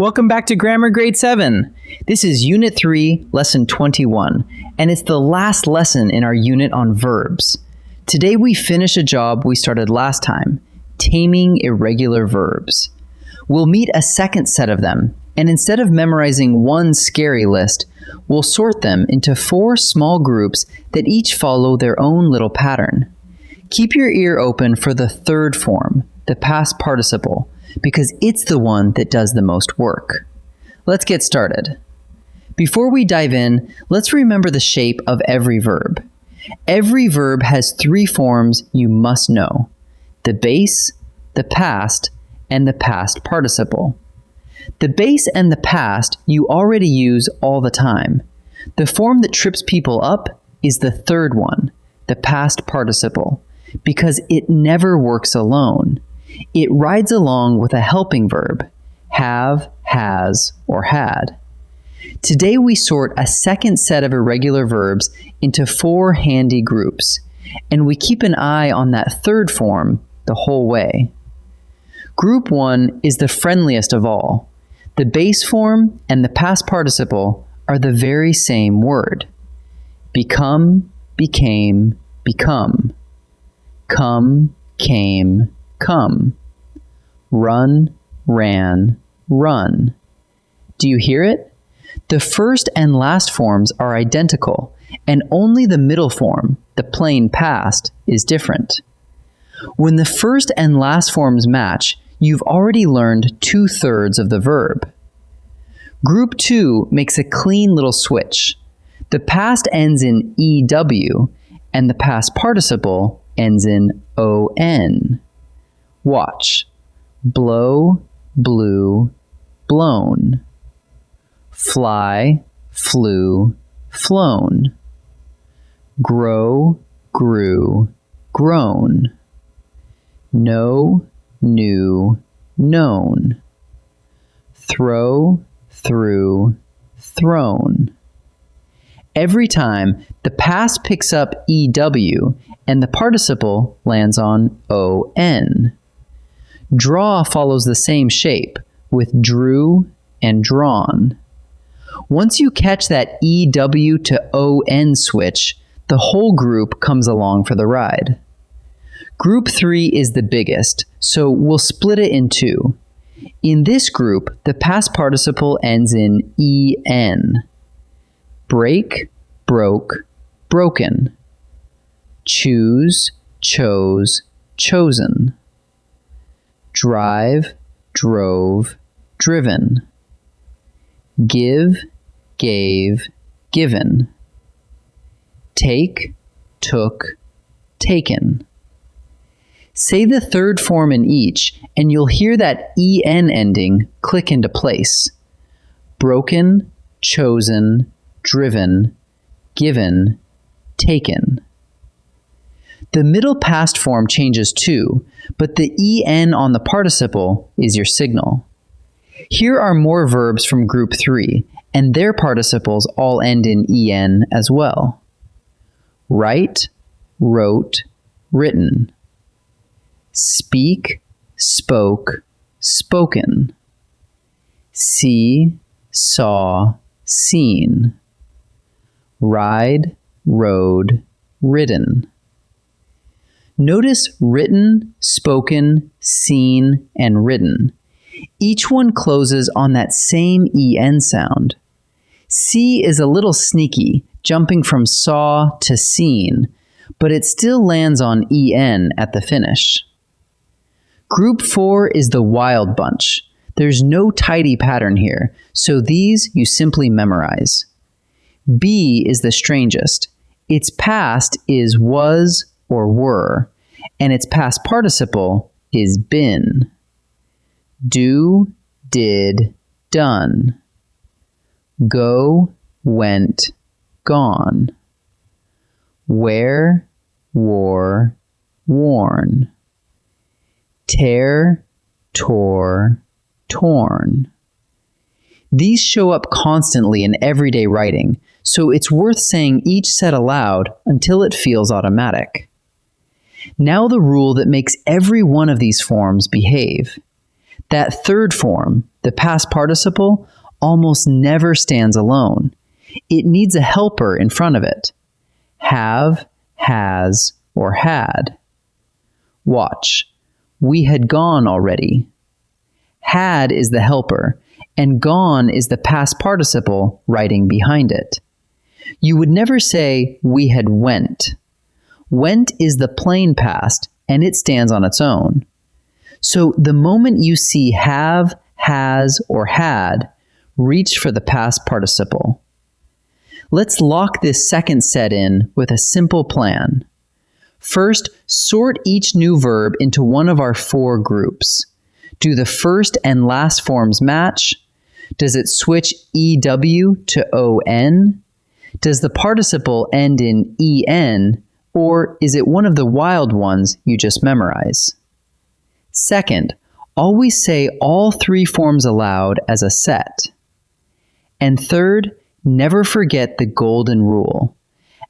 Welcome back to Grammar Grade 7. This is Unit 3, Lesson 21, and it's the last lesson in our unit on verbs. Today we finish a job we started last time, taming irregular verbs. We'll meet a second set of them, and instead of memorizing one scary list, we'll sort them into 4 small groups that each follow their own little pattern. Keep your ear open for the third form, the past participle, because it's the one that does the most work. Let's get started. Before we dive in, let's remember the shape of every verb. Every verb has 3 forms you must know: the base, the past, and the past participle. The base and the past you already use all the time. The form that trips people up is the third one, the past participle, because it never works alone. It rides along with a helping verb, have, has, or had. Today we sort a second set of irregular verbs into 4 handy groups, and we keep an eye on that third form the whole way. Group 1 is the friendliest of all. The base form and the past participle are the very same word. Become, became, become. Come, came, come. Run, ran, run. Do you hear it? The first and last forms are identical, and only the middle form, the plain past, is different. When the first and last forms match, you've already learned 2/3 of the verb. Group 2 makes a clean little switch. The past ends in EW, and the past participle ends in ON. Watch. Blow, blew, blown. Fly, flew, flown. Grow, grew, grown. Know, knew, known. Throw, threw, thrown. Every time, the past picks up EW and the participle lands on ON. Draw follows the same shape, with drew and drawn. Once you catch that EW to ON switch, the whole group comes along for the ride. Group 3 is the biggest, so we'll split it in 2. In this group, the past participle ends in EN. Break, broke, broken. Choose, chose, chosen. Drive, drove, driven. Give, gave, given. Take, took, taken. Say the third form in each, and you'll hear that EN ending click into place. Broken, chosen, driven, given, taken. The middle past form changes too, but the EN on the participle is your signal. Here are more verbs from Group 3, and their participles all end in EN as well. Write, wrote, written. Speak, spoke, spoken. See, saw, seen. Ride, rode, ridden. Notice written, spoken, seen, and ridden. Each one closes on that same EN sound. See is a little sneaky, jumping from saw to seen, but it still lands on EN at the finish. Group 4 is the wild bunch. There's no tidy pattern here, so these you simply memorize. B is the strangest. Its past is was or were, and its past participle is been. Do, did, done. Go, went, gone. Wear, wore, worn. Tear, tore, torn. These show up constantly in everyday writing, so it's worth saying each set aloud until it feels automatic. Now the rule that makes every one of these forms behave. That third form, the past participle, almost never stands alone. It needs a helper in front of it. Have, has, or had. Watch. We had gone already. Had is the helper, and gone is the past participle writing behind it. You would never say, we had went. Went is the plain past, and it stands on its own. So the moment you see have, has, or had, reach for the past participle. Let's lock this second set in with a simple plan. First, sort each new verb into one of our 4 groups. Do the first and last forms match? Does it switch EW to ON? Does the participle end in EN, or is it one of the wild ones you just memorize? Second, always say all 3 forms aloud as a set. And third, never forget the golden rule.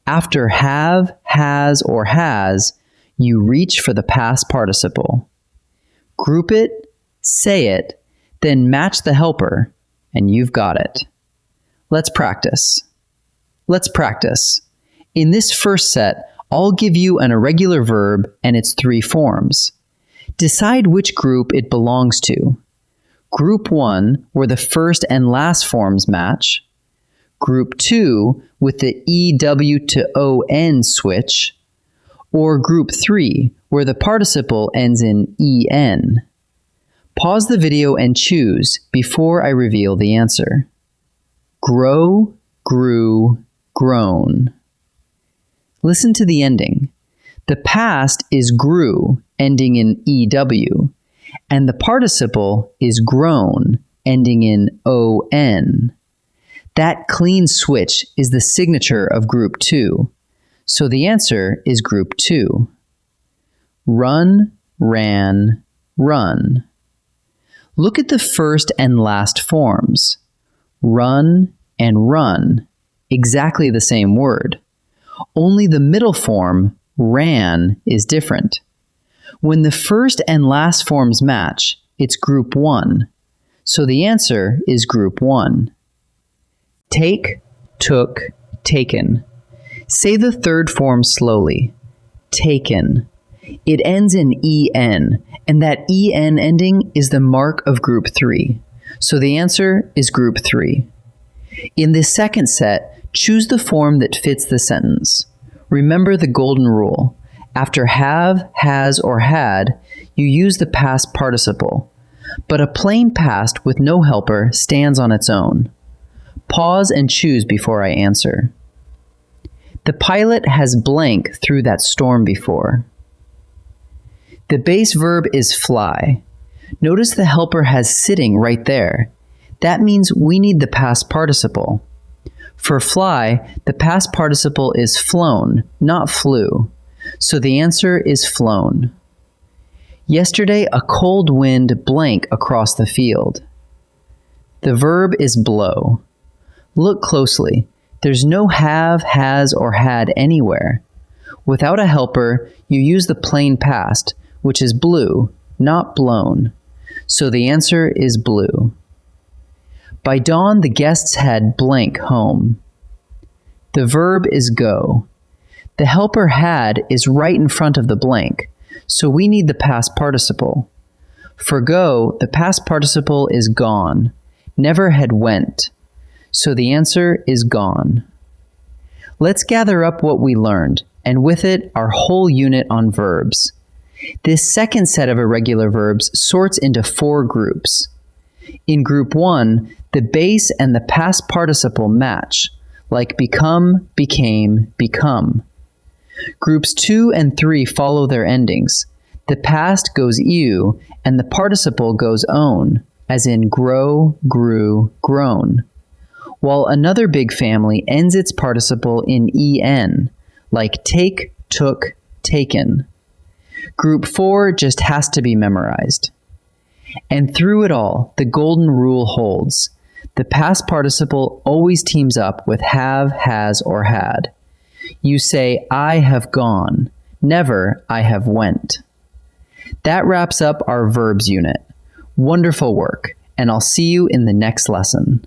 After have, has, or has, you reach for the past participle. Group it, say it, then match the helper, and you've got it. Let's practice. Let's practice. In this first set, I'll give you an irregular verb and its 3 forms. Decide which group it belongs to. Group 1, where the first and last forms match. Group 2, with the EW to ON switch. Or Group 3, where the participle ends in EN. Pause the video and choose before I reveal the answer. Grow, grew, grown. Listen to the ending. The past is grew, ending in EW, and the participle is grown, ending in ON. That clean switch is the signature of Group 2, so the answer is Group 2. Run, ran, run. Look at the first and last forms. Run and run, exactly the same word. Only the middle form, ran, is different. When the first and last forms match, it's Group 1, so the answer is Group 1. Take, took, taken. Say the third form slowly. Taken. It ends in EN, and that EN ending is the mark of Group 3, so the answer is Group 3. In this second set, choose the form that fits the sentence. Remember the golden rule. After have, has, or had, you use the past participle, but a plain past with no helper stands on its own. Pause and choose before I answer. The pilot has blank through that storm before. The base verb is fly. Notice the helper has sitting right there. That means we need the past participle. For fly, the past participle is flown, not flew. So the answer is flown. Yesterday, a cold wind blank across the field. The verb is blow. Look closely. There's no have, has, or had anywhere. Without a helper, you use the plain past, which is blew, not blown. So the answer is blew. By dawn, the guests had blank home. The verb is go. The helper had is right in front of the blank, so we need the past participle. For go, the past participle is gone, never had went, so the answer is gone. Let's gather up what we learned, and with it, our whole unit on verbs. This second set of irregular verbs sorts into 4 groups. In Group 1, the base and the past participle match, like become, became, become. Groups 2 and 3 follow their endings. The past goes ew, and the participle goes own, as in grow, grew, grown. While another big family ends its participle in en, like take, took, taken. Group 4 just has to be memorized. And through it all, the golden rule holds. The past participle always teams up with have, has, or had. You say, I have gone, never, I have went. That wraps up our verbs unit. Wonderful work, and I'll see you in the next lesson.